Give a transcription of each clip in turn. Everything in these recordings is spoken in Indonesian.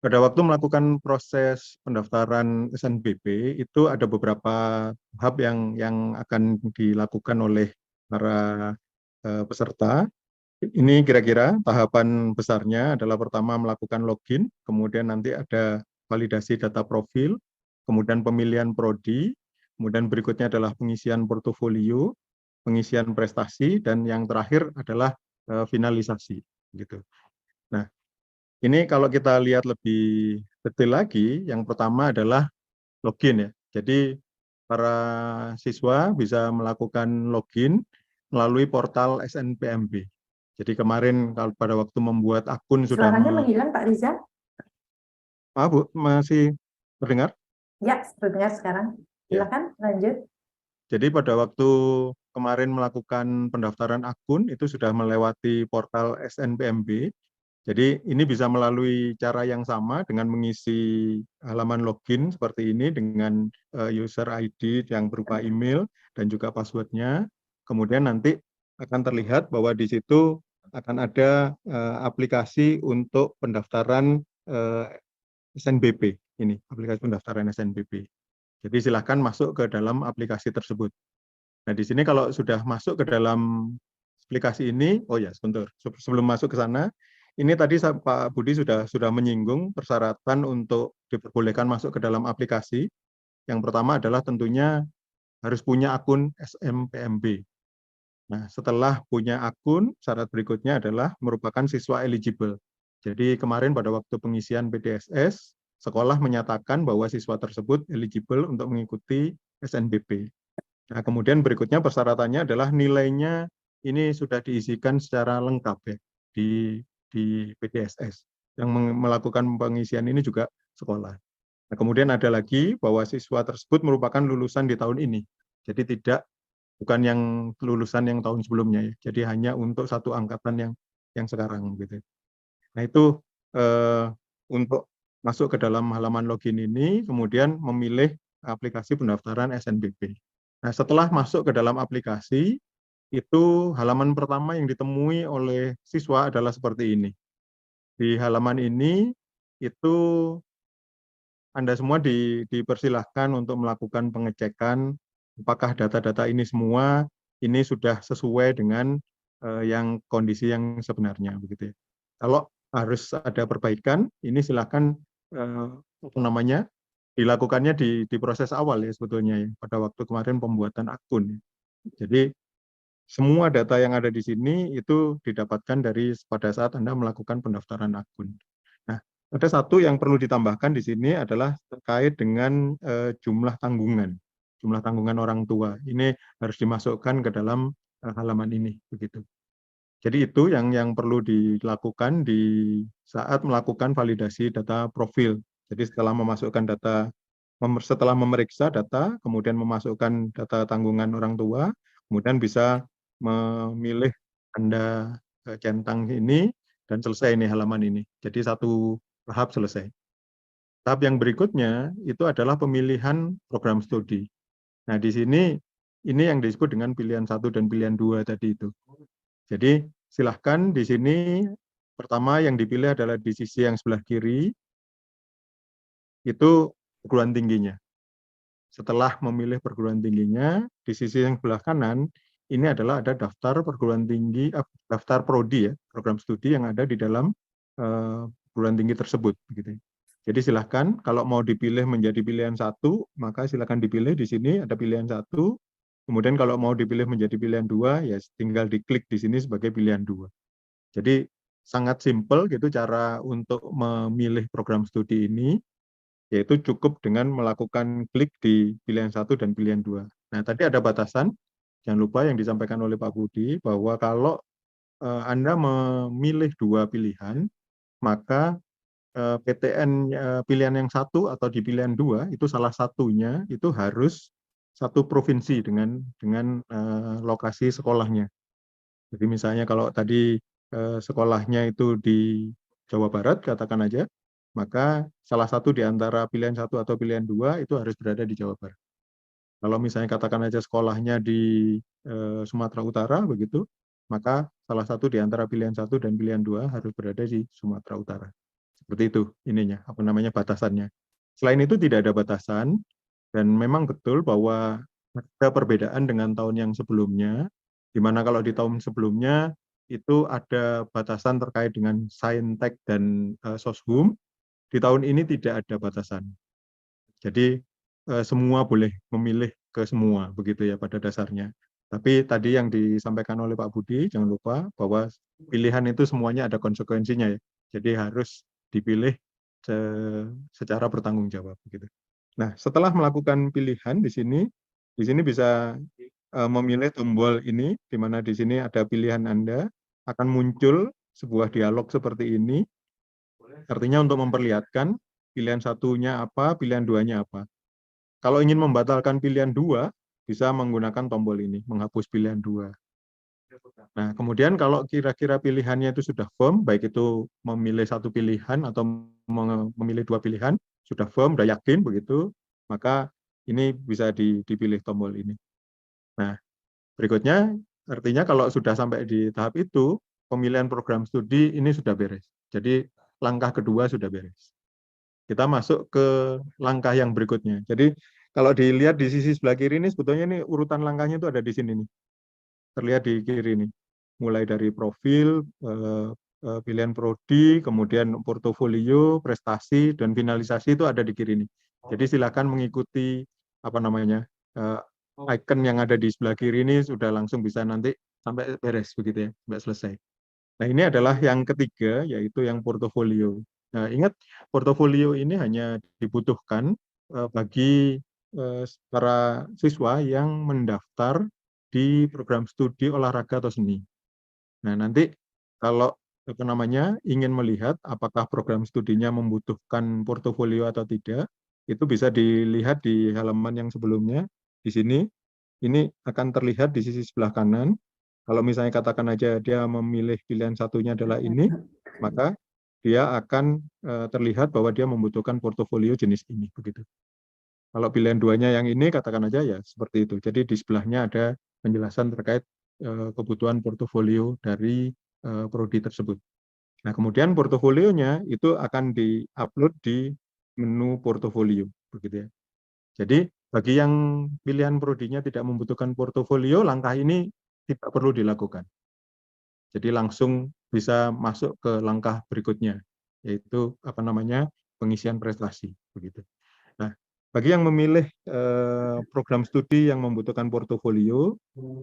Pada waktu melakukan proses pendaftaran SNBP itu ada beberapa tahap yang akan dilakukan oleh para peserta. Ini kira-kira tahapan besarnya adalah pertama melakukan login, kemudian nanti ada validasi data profil, kemudian pemilihan prodi, kemudian berikutnya adalah pengisian portofolio, pengisian prestasi, dan yang terakhir adalah finalisasi. Gitu. Nah, ini kalau kita lihat lebih detail lagi, yang pertama adalah login ya. Jadi para siswa bisa melakukan login melalui portal SNPMB. Jadi kemarin kalau pada waktu membuat akun sudah Suaranya menghilang, Pak Riza. Bu, masih terdengar? Ya, terdengar sekarang. Ya. Silakan lanjut. Jadi pada waktu kemarin melakukan pendaftaran akun itu sudah melewati portal SNPMB. Jadi ini bisa melalui cara yang sama dengan mengisi halaman login seperti ini dengan user ID yang berupa email dan juga passwordnya. Kemudian nanti akan terlihat bahwa di situ akan ada aplikasi untuk pendaftaran SNBP ini, aplikasi pendaftaran SNBP. Jadi silakan masuk ke dalam aplikasi tersebut. Nah, di sini kalau sudah masuk ke dalam aplikasi ini, oh ya, sebentar. Sebelum masuk ke sana, ini tadi Pak Budi sudah menyinggung persyaratan untuk diperbolehkan masuk ke dalam aplikasi. Yang pertama adalah tentunya harus punya akun SMPMB. Nah, setelah punya akun, syarat berikutnya adalah merupakan siswa eligible. Jadi kemarin pada waktu pengisian PDSS, sekolah menyatakan bahwa siswa tersebut eligible untuk mengikuti SNBP. Nah, kemudian berikutnya persyaratannya adalah nilainya ini sudah diisikan secara lengkap ya di PDSS. Yang melakukan pengisian ini juga sekolah. Nah, kemudian ada lagi bahwa siswa tersebut merupakan lulusan di tahun ini. Jadi bukan yang lulusan yang tahun sebelumnya ya. Jadi hanya untuk satu angkatan yang sekarang gitu. Nah, itu untuk masuk ke dalam halaman login ini, kemudian memilih aplikasi pendaftaran SNBP. Nah, setelah masuk ke dalam aplikasi, itu halaman pertama yang ditemui oleh siswa adalah seperti ini. Di halaman ini, itu Anda semua dipersilahkan untuk melakukan pengecekan apakah data-data ini semua ini sudah sesuai dengan yang kondisi yang sebenarnya begitu ya. Kalau harus ada perbaikan, ini silakan apa namanya dilakukannya di proses awal ya sebetulnya ya pada waktu kemarin pembuatan akun. Jadi semua data yang ada di sini itu didapatkan dari pada saat Anda melakukan pendaftaran akun. Nah, ada satu yang perlu ditambahkan di sini adalah terkait dengan jumlah tanggungan. Jumlah tanggungan orang tua. Ini harus dimasukkan ke dalam halaman ini begitu. Jadi itu yang perlu dilakukan di saat melakukan validasi data profil. Jadi setelah memeriksa data, kemudian memasukkan data tanggungan orang tua, kemudian bisa memilih tanda centang ini dan selesai ini halaman ini. Jadi satu tahap selesai. Tahap yang berikutnya itu adalah pemilihan program studi. Nah, di sini ini yang disebut dengan pilihan 1 dan pilihan 2 tadi itu. Jadi silahkan di sini pertama yang dipilih adalah di sisi yang sebelah kiri itu perguruan tingginya. Setelah memilih perguruan tingginya, di sisi yang sebelah kanan ini adalah ada daftar perguruan tinggi, daftar prodi ya, program studi yang ada di dalam perguruan tinggi tersebut. Begitu. Jadi silahkan kalau mau dipilih menjadi pilihan 1, maka silahkan dipilih di sini ada pilihan 1. Kemudian kalau mau dipilih menjadi pilihan 2, ya tinggal diklik di sini sebagai pilihan 2. Jadi sangat simpel gitu cara untuk memilih program studi ini, yaitu cukup dengan melakukan klik di pilihan 1 dan pilihan 2. Nah, tadi ada batasan, jangan lupa yang disampaikan oleh Pak Budi, bahwa kalau Anda memilih 2 pilihan, maka PTN pilihan yang 1 atau di pilihan 2, itu salah satunya itu harus satu provinsi dengan lokasi sekolahnya. Jadi misalnya kalau tadi sekolahnya itu di Jawa Barat, katakan aja, maka salah satu di antara pilihan 1 atau pilihan 2 itu harus berada di Jawa Barat. Kalau misalnya katakan aja sekolahnya di Sumatera Utara, begitu, maka salah satu di antara pilihan 1 dan pilihan 2 harus berada di Sumatera Utara. Seperti itu ininya, apa namanya, batasannya. Selain itu tidak ada batasan, dan memang betul bahwa ada perbedaan dengan tahun yang sebelumnya, di mana kalau di tahun sebelumnya itu ada batasan terkait dengan Saintek dan Soshum. Di tahun ini tidak ada batasan. Jadi semua boleh memilih ke semua, begitu ya pada dasarnya. Tapi tadi yang disampaikan oleh Pak Budi, jangan lupa bahwa pilihan itu semuanya ada konsekuensinya ya. Jadi harus dipilih secara bertanggung jawab, begitu. Nah, setelah melakukan pilihan di sini bisa memilih tombol ini, di mana di sini ada pilihan Anda, akan muncul sebuah dialog seperti ini. Artinya untuk memperlihatkan pilihan satunya apa, pilihan duanya apa. Kalau ingin membatalkan pilihan dua, bisa menggunakan tombol ini, menghapus pilihan dua. Nah, kemudian kalau kira-kira pilihannya itu sudah firm, baik itu memilih satu pilihan atau memilih dua pilihan, sudah firm, sudah yakin begitu, maka ini bisa dipilih tombol ini. Nah, berikutnya, artinya kalau sudah sampai di tahap itu, pemilihan program studi ini sudah beres. Jadi langkah kedua sudah beres. Kita masuk ke langkah yang berikutnya. Jadi kalau dilihat di sisi sebelah kiri ini, sebetulnya ini urutan langkahnya itu ada di sini nih. Terlihat di kiri ini. Mulai dari profil, pilihan prodi, kemudian portofolio, prestasi, dan finalisasi itu ada di kiri ini. Jadi silakan mengikuti apa namanya icon yang ada di sebelah kiri ini sudah langsung bisa nanti sampai beres begitu ya, sampai selesai. Nah, ini adalah yang ketiga, yaitu yang portofolio. Nah, ingat, portofolio ini hanya dibutuhkan bagi para siswa yang mendaftar di program studi olahraga atau seni. Nah, nanti kalau apa namanya ingin melihat apakah program studinya membutuhkan portofolio atau tidak, itu bisa dilihat di halaman yang sebelumnya. Di sini, ini akan terlihat di sisi sebelah kanan. Kalau misalnya katakan aja dia memilih pilihan satunya adalah ini, maka dia akan terlihat bahwa dia membutuhkan portofolio jenis ini, begitu. Kalau pilihan duanya yang ini, katakan aja ya seperti itu. Jadi di sebelahnya ada penjelasan terkait kebutuhan portofolio dari prodi tersebut. Nah, kemudian portofolionya itu akan di-upload di menu portofolio, begitu ya. Jadi bagi yang pilihan prodinya tidak membutuhkan portofolio, langkah ini tidak perlu dilakukan. Jadi langsung bisa masuk ke langkah berikutnya, yaitu apa namanya pengisian prestasi, begitu. Nah, bagi yang memilih program studi yang membutuhkan portofolio,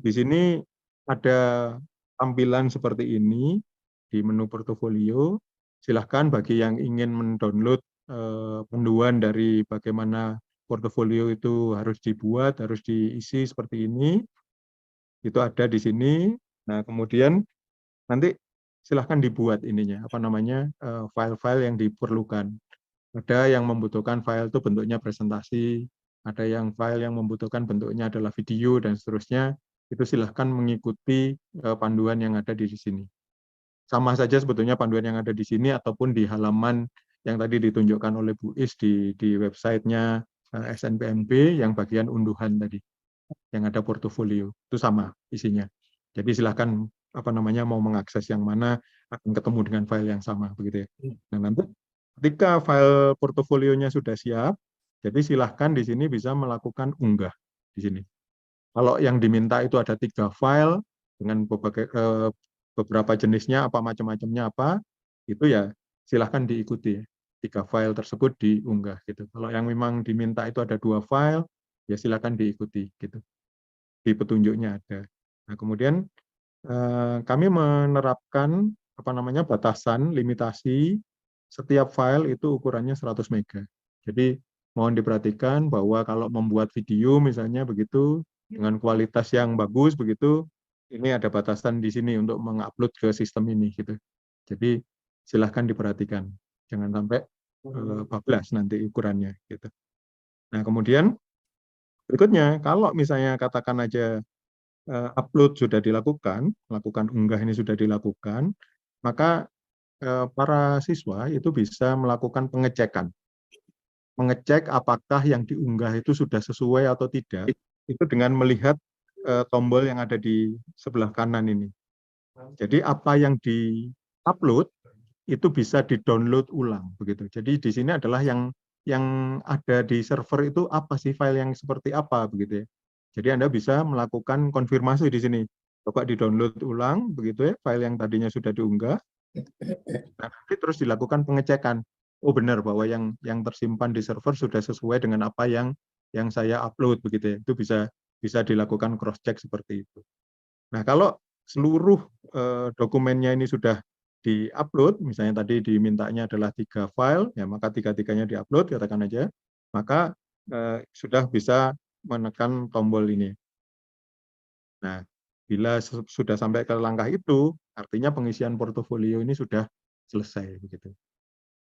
di sini ada tampilan seperti ini di menu portofolio. Silahkan bagi yang ingin mendownload panduan dari bagaimana portofolio itu harus dibuat, harus diisi seperti ini, itu ada di sini. Nah, kemudian nanti silahkan dibuat ininya, apa namanya, file-file yang diperlukan. Ada yang membutuhkan file itu bentuknya presentasi, ada yang file yang membutuhkan bentuknya adalah video, dan seterusnya. Itu silahkan mengikuti panduan yang ada di sini. Sama saja sebetulnya panduan yang ada di sini ataupun di halaman yang tadi ditunjukkan oleh Bu Is di websitenya SNPMB yang bagian unduhan tadi, yang ada portofolio. Itu sama isinya. Jadi silahkan apa namanya mau mengakses yang mana akan ketemu dengan file yang sama, begitu ya. Nah, nanti ketika file portofolionya sudah siap, jadi silahkan di sini bisa melakukan unggah di sini. Kalau yang diminta itu ada 3 file dengan beberapa jenisnya, apa macam-macamnya apa, itu ya silahkan diikuti. 3 file tersebut diunggah gitu. Kalau yang memang diminta itu ada 2 file, ya silahkan diikuti gitu. Di petunjuknya ada. Nah, kemudian kami menerapkan apa namanya batasan limitasi setiap file itu ukurannya 100 mega. Jadi mohon diperhatikan bahwa kalau membuat video misalnya begitu dengan kualitas yang bagus begitu, ini ada batasan di sini untuk mengupload ke sistem ini gitu. Jadi silahkan diperhatikan, jangan sampai bablas nanti ukurannya gitu. Nah, kemudian berikutnya kalau misalnya katakan aja upload sudah dilakukan, melakukan unggah ini sudah dilakukan, maka para siswa itu bisa melakukan pengecekan. Mengecek apakah yang diunggah itu sudah sesuai atau tidak, itu dengan melihat tombol yang ada di sebelah kanan ini. Jadi apa yang di-upload itu bisa di-download ulang begitu. Jadi di sini adalah yang ada di server itu apa sih, file yang seperti apa begitu ya. Jadi Anda bisa melakukan konfirmasi di sini. Coba di-download ulang begitu ya, file yang tadinya sudah diunggah. Nah, nanti terus dilakukan pengecekan. Oh benar bahwa yang tersimpan di server sudah sesuai dengan apa yang saya upload begitu ya. Itu bisa dilakukan cross check seperti itu. Nah, kalau seluruh dokumennya ini sudah di-upload, misalnya tadi dimintanya adalah 3 file, ya maka tiga-tiganya di-upload, katakan aja, maka sudah bisa menekan tombol ini. Nah, bila sudah sampai ke langkah itu, artinya pengisian portofolio ini sudah selesai begitu.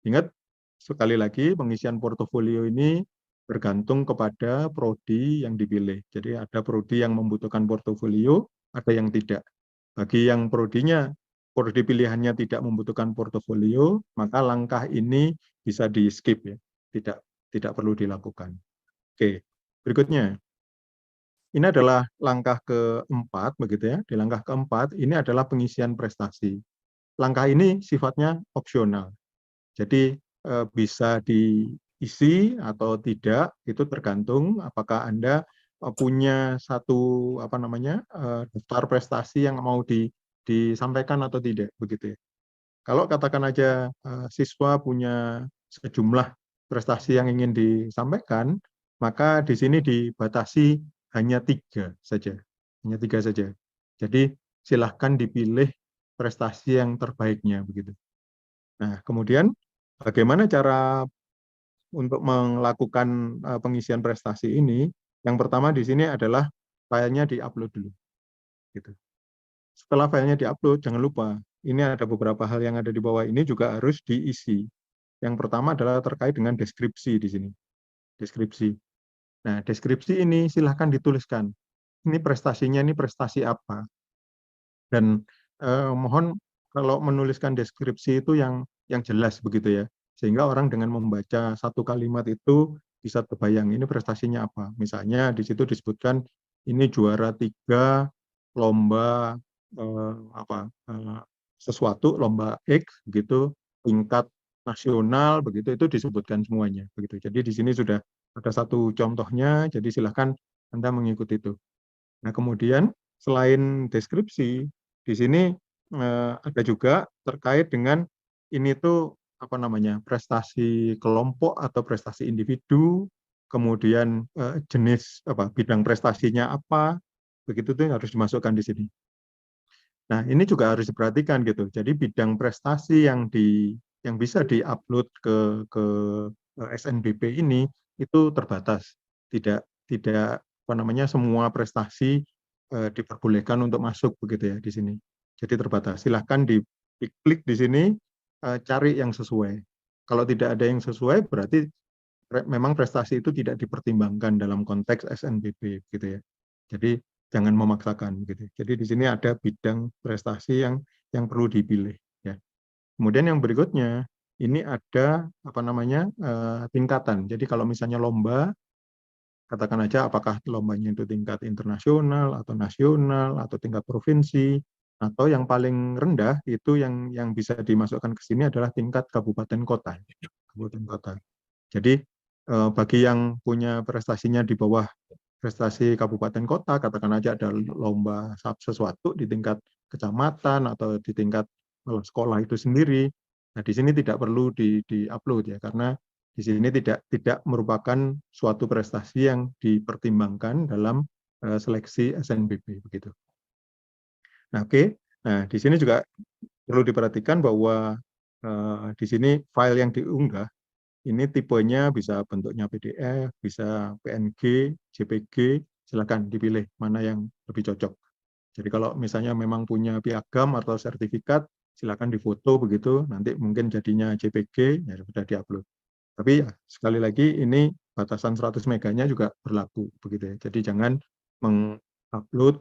Ingat, sekali lagi pengisian portofolio ini bergantung kepada prodi yang dipilih. Jadi ada prodi yang membutuhkan portofolio, ada yang tidak. Bagi yang prodi pilihannya tidak membutuhkan portofolio, maka langkah ini bisa di-skip ya, tidak perlu dilakukan. Oke, berikutnya. Ini adalah langkah keempat, begitu ya. Di langkah keempat, ini adalah pengisian prestasi. Langkah ini sifatnya opsional. Jadi bisa diisi atau tidak, itu tergantung apakah Anda punya satu daftar prestasi yang mau disampaikan atau tidak, begitu ya. Kalau katakan aja siswa punya sejumlah prestasi yang ingin disampaikan, maka di sini dibatasi hanya 3 saja. Hanya 3 saja. Jadi silahkan dipilih prestasi yang terbaiknya begitu. Nah, kemudian bagaimana cara untuk melakukan pengisian prestasi ini? Yang pertama di sini adalah filenya di-upload dulu. Gitu. Setelah filenya di-upload, jangan lupa, ini ada beberapa hal yang ada di bawah ini juga harus diisi. Yang pertama adalah terkait dengan deskripsi di sini. Deskripsi. Nah, deskripsi ini silahkan dituliskan. Ini prestasinya, ini prestasi apa. Dan mohon kalau menuliskan deskripsi itu yang jelas begitu ya. Sehingga orang dengan membaca satu kalimat itu bisa terbayang ini prestasinya apa. Misalnya di situ disebutkan ini juara 3 lomba sesuatu, lomba X gitu, tingkat nasional begitu, itu disebutkan semuanya begitu. Jadi di sini sudah ada satu contohnya, jadi silahkan Anda mengikuti itu. Nah, kemudian selain deskripsi, di sini ada juga terkait dengan ini tuh prestasi kelompok atau prestasi individu, kemudian jenis bidang prestasinya apa, begitu tuh harus dimasukkan di sini. Nah, ini juga harus diperhatikan gitu. Jadi bidang prestasi yang bisa diupload ke SNBP ini itu terbatas. Tidak semua prestasi diperbolehkan untuk masuk begitu ya di sini. Jadi terbatas. Silahkan diklik di sini, cari yang sesuai. Kalau tidak ada yang sesuai berarti memang prestasi itu tidak dipertimbangkan dalam konteks SNBP gitu ya. Jadi jangan memaksakan gitu. Jadi di sini ada bidang prestasi yang perlu dipilih ya. Kemudian yang berikutnya ini ada tingkatan. Jadi kalau misalnya lomba, katakan aja apakah lombanya itu tingkat internasional atau nasional atau tingkat provinsi, atau yang paling rendah itu yang bisa dimasukkan ke sini adalah tingkat kabupaten kota. Kabupaten kota. Jadi bagi yang punya prestasinya di bawah prestasi kabupaten kota, katakan aja ada lomba sesuatu di tingkat kecamatan atau di tingkat sekolah itu sendiri. Nah, di sini tidak perlu di-upload ya, karena di sini tidak merupakan suatu prestasi yang dipertimbangkan dalam seleksi SNBP begitu. Nah, oke. Nah, di sini juga perlu diperhatikan bahwa di sini file yang diunggah ini tipenya bisa bentuknya PDF, bisa PNG, JPG, silakan dipilih mana yang lebih cocok. Jadi kalau misalnya memang punya piagam atau sertifikat, silakan difoto begitu, nanti mungkin jadinya JPG, ya sudah diupload. Tapi ya, sekali lagi ini batasan 100 meganya juga berlaku begitu ya. Jadi jangan mengupload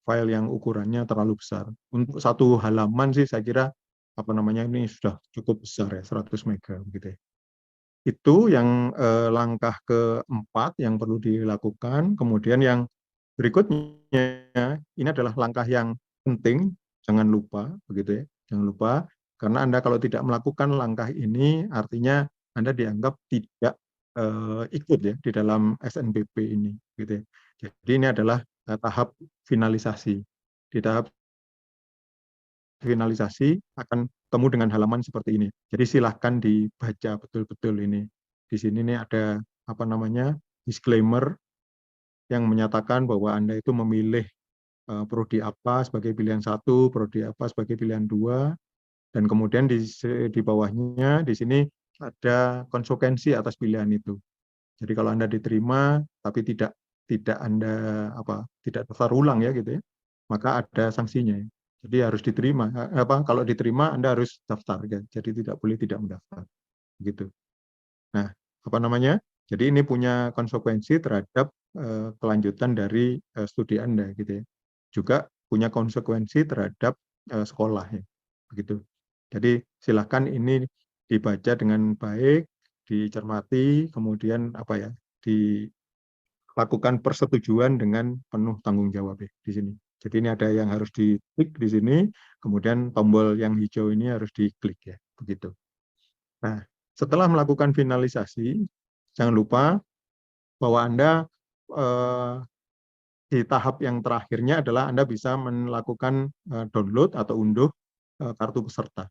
file yang ukurannya terlalu besar. Untuk satu halaman sih saya kira ini sudah cukup besar ya, 100 mega begitu ya. Itu yang langkah keempat yang perlu dilakukan. Kemudian yang berikutnya ini adalah langkah yang penting, jangan lupa begitu ya. Jangan lupa Karena Anda kalau tidak melakukan langkah ini, artinya Anda dianggap tidak ikut ya di dalam SNBP ini, gitu ya. Jadi ini adalah tahap finalisasi. Di tahap finalisasi akan ketemu dengan halaman seperti ini. Jadi silahkan dibaca betul-betul ini. Di sini nih ada apa namanya disclaimer yang menyatakan bahwa Anda itu memilih prodi apa sebagai pilihan 1, prodi apa sebagai pilihan 2, dan kemudian di bawahnya di sini ada konsekuensi atas pilihan itu. Jadi kalau Anda diterima tapi tidak Anda tidak daftar ulang ya gitu ya, maka ada sanksinya. Jadi harus diterima. Kalau diterima Anda harus daftar ya. Jadi tidak boleh tidak mendaftar. Gitu. Nah, apa namanya? Jadi ini punya konsekuensi terhadap kelanjutan dari studi Anda gitu ya. Juga punya konsekuensi terhadap sekolah ya. Begitu. Jadi silakan ini dibaca dengan baik, dicermati, kemudian dilakukan persetujuan dengan penuh tanggung jawab ya, di sini. Jadi ini ada yang harus diklik di sini, kemudian tombol yang hijau ini harus diklik ya, begitu. Nah, setelah melakukan finalisasi, jangan lupa bahwa Anda di tahap yang terakhirnya adalah Anda bisa melakukan download atau unduh kartu peserta.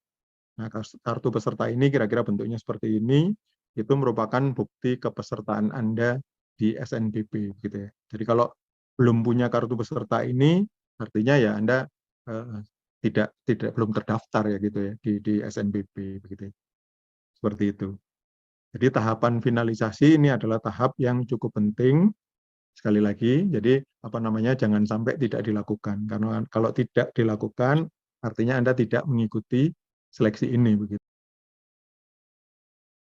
Nah, kartu peserta ini kira-kira bentuknya seperti ini, itu merupakan bukti kepesertaan Anda di SNBP gitu ya. Jadi kalau belum punya kartu peserta ini, artinya ya Anda belum terdaftar ya gitu ya di SNBP begitu ya. Seperti itu. Jadi tahapan finalisasi ini adalah tahap yang cukup penting. Sekali lagi, jadi jangan sampai tidak dilakukan. Karena kalau tidak dilakukan, artinya Anda tidak mengikuti seleksi ini begitu.